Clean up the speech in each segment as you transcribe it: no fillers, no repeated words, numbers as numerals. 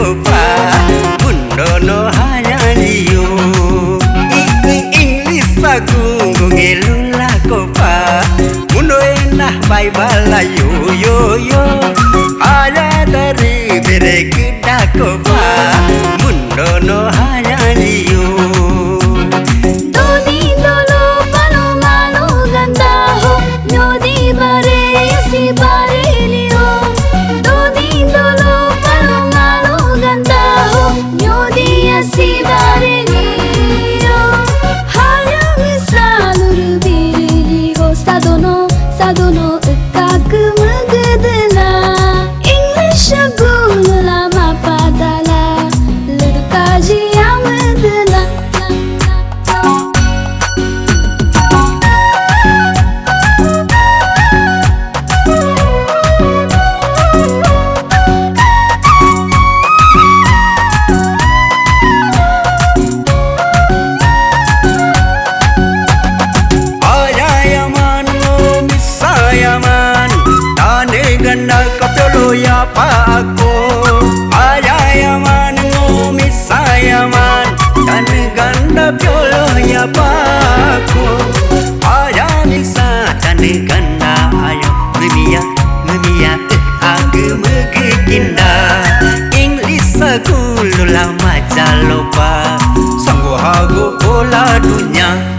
kopa mundo no hanya liu iku English aku ngelula kopa mundo enak bye bala yo hanya dari berekida kopa mundo no hanya liu doni dolo palo malo ganda ho nyodi bare si bare liyo doni dolo palo malo ganda ho nyodi si bare liyo haya misalur biri ho sadono kak magdala English gulula mapadala ladkaji amadala ya Pak aku ayayaman ngumi sayaman dan ganda piolo ya Pak aku ayamisa dan ganda ayo ngemiya aku megikinda English aku lula majalopa sanggup hago pola dunia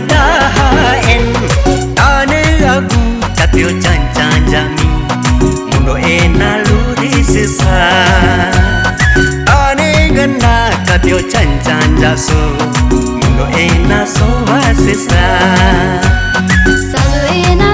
dahaen tane Agung tapio cancan jami mundo ena luri sisa tane ganda tapio cancan jaso mundo ena soba sisa salu ena